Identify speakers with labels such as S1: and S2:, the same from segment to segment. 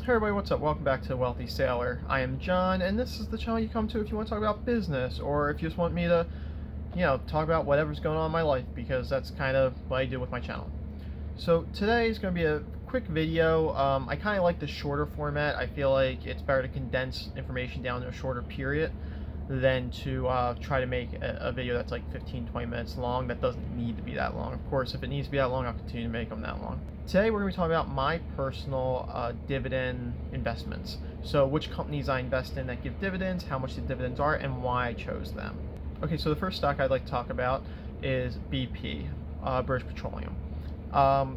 S1: Hey everybody, what's up? Welcome back to Wealthy Sailor. I am John, and this is the channel you come to if you want to talk about business, or if you just want me to, talk about whatever's going on in my life, because that's kind of what I do with my channel. So today is going to be a quick video. I kind of like the shorter format. I feel like it's better to condense information down to a shorter period than to try to make a video that's like 15-20 minutes long. That doesn't need to be that long. Of course, if it needs to be that long, I'll continue to make them that long. Today we're going to be talking about my personal dividend investments. So which companies I invest in that give dividends, how much the dividends are, and why I chose them. Okay, so the first stock I'd like to talk about is BP, British Petroleum.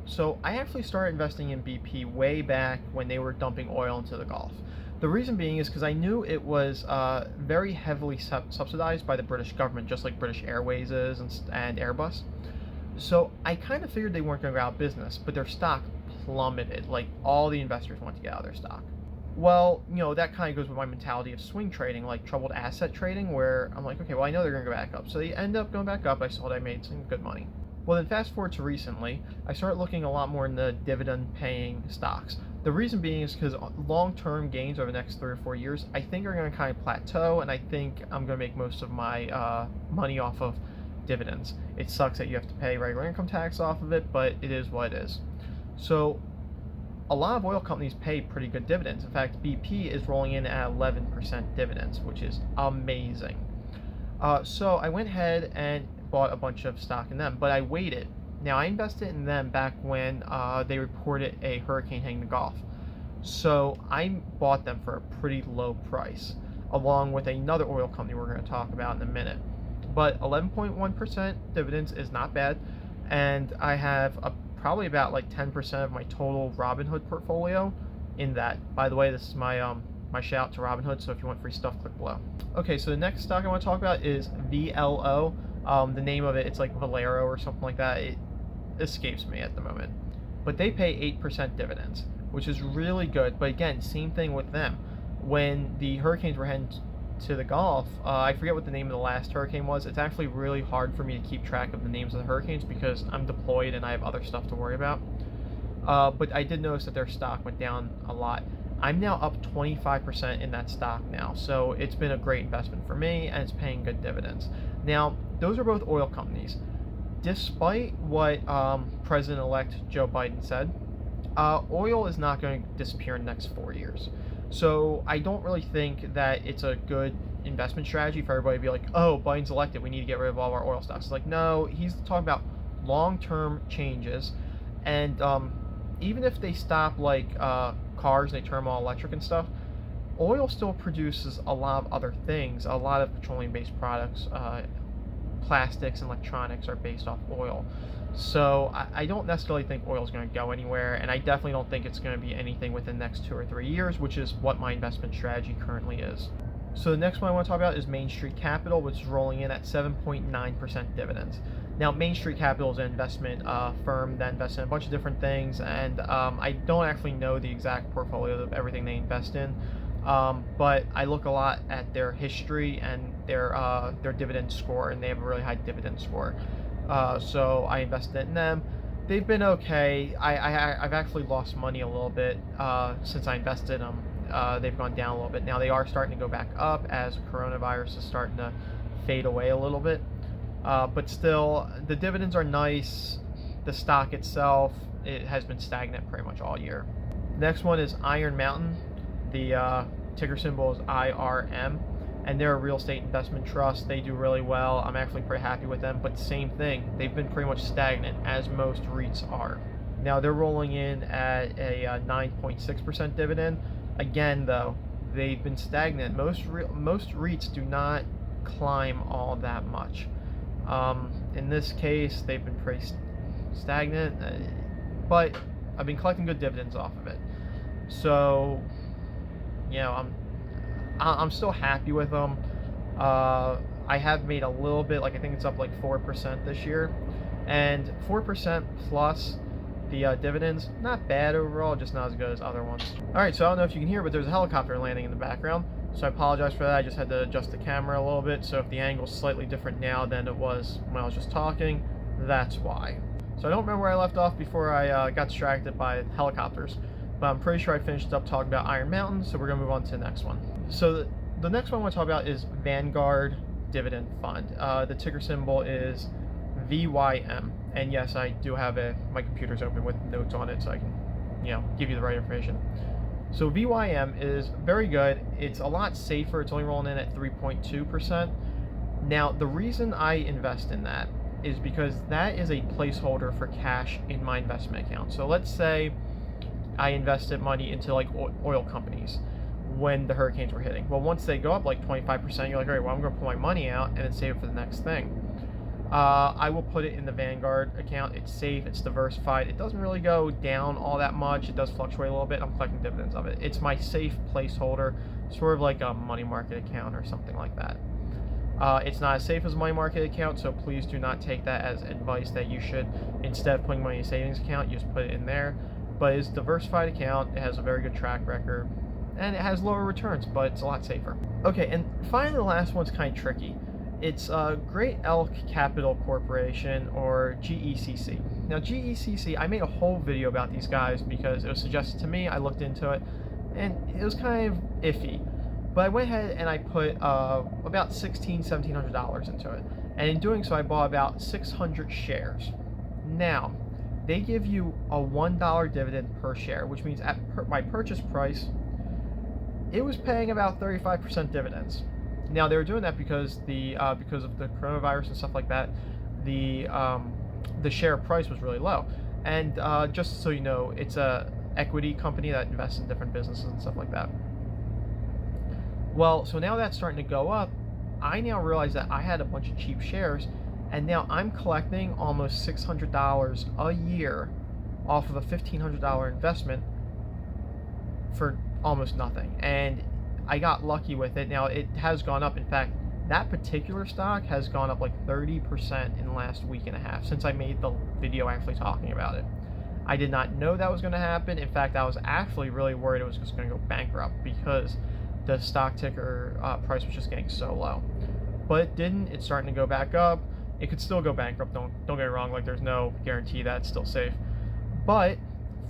S1: So I actually started investing in BP way back when they were dumping oil into the Gulf. The reason being is because I knew it was very heavily subsidized by the British government, just like British Airways is and Airbus. So I kind of figured they weren't going to go out of business, but their stock plummeted. Like, all the investors wanted to get out of their stock. Well, that kind of goes with my mentality of swing trading, like troubled asset trading, where I'm like, okay, well, I know they're going to go back up. So they end up going back up. I saw that I made some good money. Well, then fast forward to recently, I started looking a lot more in the dividend-paying stocks. The reason being is because long-term gains over the next 3 or 4 years, I think are going to kind of plateau, and I think I'm going to make most of my money off of dividends. It sucks that you have to pay regular income tax off of it, but it is what it is. So a lot of oil companies pay pretty good dividends. In fact, BP is rolling in at 11% dividends, which is amazing. So I went ahead and bought a bunch of stock in them, but I waited. Now, I invested in them back when they reported a hurricane hitting the Gulf. So I bought them for a pretty low price, along with another oil company we're going to talk about in a minute. But 11.1% dividends is not bad, and I have probably about like 10% of my total Robinhood portfolio in that. By the way, this is my my shout out to Robinhood, so if you want free stuff, click below. Okay, so the next stock I want to talk about is VLO. The name of it's like Valero or something like that. It escapes me at the moment. But they pay 8% dividends, which is really good. But again, same thing with them. When the hurricanes were heading to the Gulf, I forget what the name of the last hurricane was. It's actually really hard for me to keep track of the names of the hurricanes because I'm deployed and I have other stuff to worry about. But I did notice that their stock went down a lot. I'm now up 25% in that stock now, so it's been a great investment for me, and it's paying good dividends. Now, those are both oil companies. Despite what President-elect Joe Biden said, oil is not going to disappear in the next 4 years. So I don't really think that it's a good investment strategy for everybody to be like, oh, Biden's elected, we need to get rid of all our oil stocks. It's like, no, he's talking about long-term changes, and even if they stop like cars and they turn them all electric and stuff, oil still produces a lot of other things. A lot of petroleum-based products, plastics and electronics are based off oil. So I don't necessarily think oil is going to go anywhere, and I definitely don't think it's going to be anything within the next 2 or 3 years, which is what my investment strategy currently is. So the next one I want to talk about is Main Street Capital, which is rolling in at 7.9% dividends. Now, Main Street Capital is an investment firm that invests in a bunch of different things, and I don't actually know the exact portfolio of everything they invest in, but I look a lot at their history and their dividend score, and they have a really high dividend score. So I invested in them. They've been okay. I've actually lost money a little bit since I invested in them. They've gone down a little bit. Now they are starting to go back up as coronavirus is starting to fade away a little bit. But still, the dividends are nice. The stock itself, it has been stagnant pretty much all year. Next one is Iron Mountain. The ticker symbol is IRM, and they're a real estate investment trust. They do really well. I'm actually pretty happy with them, but same thing. They've been pretty much stagnant, as most REITs are. Now they're rolling in at a 9.6% dividend. Again, though, they've been stagnant. Most REITs do not climb all that much. In this case, they've been pretty stagnant, but I've been collecting good dividends off of it. So, I'm still happy with them. I have made a little bit, like I think it's up like 4% this year, and 4% plus the dividends, not bad overall, just not as good as other ones. All right, so I don't know if you can hear, but there's a helicopter landing in the background. So I apologize for that. I just had to adjust the camera a little bit. So if the angle's slightly different now than it was when I was just talking, that's why. So I don't remember where I left off before I got distracted by helicopters. but I'm pretty sure I finished up talking about Iron Mountain, so we're going to move on to the next one. So the next one I want to talk about is Vanguard Dividend Fund. The ticker symbol is VYM, and yes, I do have my computer's open with notes on it, so I can, give you the right information. So VYM is very good. It's a lot safer. It's only rolling in at 3.2%. Now, the reason I invest in that is because that is a placeholder for cash in my investment account. So let's say I invested money into like oil companies when the hurricanes were hitting. Well, once they go up like 25%, you're like, all right, well, I'm going to pull my money out and then save it for the next thing. I will put it in the Vanguard account. It's safe, it's diversified. It doesn't really go down all that much. It does fluctuate a little bit. I'm collecting dividends of it. It's my safe placeholder, sort of like a money market account or something like that. It's not as safe as a money market account, so please do not take that as advice that you should, instead of putting money in a savings account, you just put it in there. But it's a diversified account. It has a very good track record, and it has lower returns, but it's a lot safer. Okay, and finally the last one's kind of tricky. It's Great Elk Capital Corporation, or GECC. Now GECC, I made a whole video about these guys because it was suggested to me. I looked into it, and it was kind of iffy. But I went ahead and I put about $1,700 into it. And in doing so, I bought about 600 shares. Now, they give you a $1 dividend per share, which means at my purchase price, it was paying about 35% dividends. Now, they were doing that because of the coronavirus and stuff like that. The share price was really low. And just so you know, it's a equity company that invests in different businesses and stuff like that. Well, so now that's starting to go up. I now realize that I had a bunch of cheap shares, and now I'm collecting almost $600 a year off of a $1,500 investment for almost nothing. And I got lucky with it. Now, it has gone up. In fact, that particular stock has gone up like 30% in the last week and a half since I made the video actually talking about it. I did not know that was going to happen. In fact, I was actually really worried it was just going to go bankrupt because the stock ticker price was just getting so low. But it didn't. It's starting to go back up. It could still go bankrupt. Don't get me wrong. Like, there's no guarantee that it's still safe. But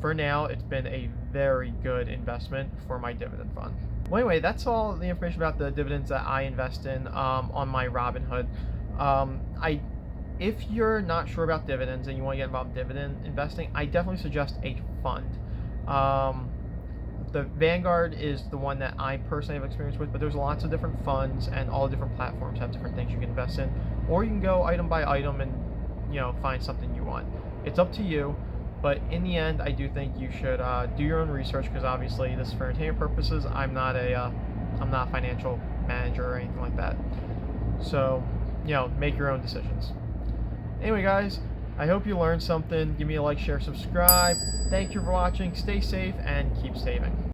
S1: for now, it's been a very good investment for my dividend fund. Well, anyway, that's all the information about the dividends that I invest in on my Robinhood. If you're not sure about dividends and you want to get involved in dividend investing, I definitely suggest a fund. The Vanguard is the one that I personally have experience with, but there's lots of different funds, and all the different platforms have different things you can invest in. Or you can go item by item and find something you want. It's up to you, but in the end, I do think you should do your own research, because obviously this is for entertainment purposes. I'm not a financial manager or anything like that. So make your own decisions. Anyway, guys, I hope you learned something. Give me a like, share, subscribe. Thank you for watching. Stay safe and keep saving.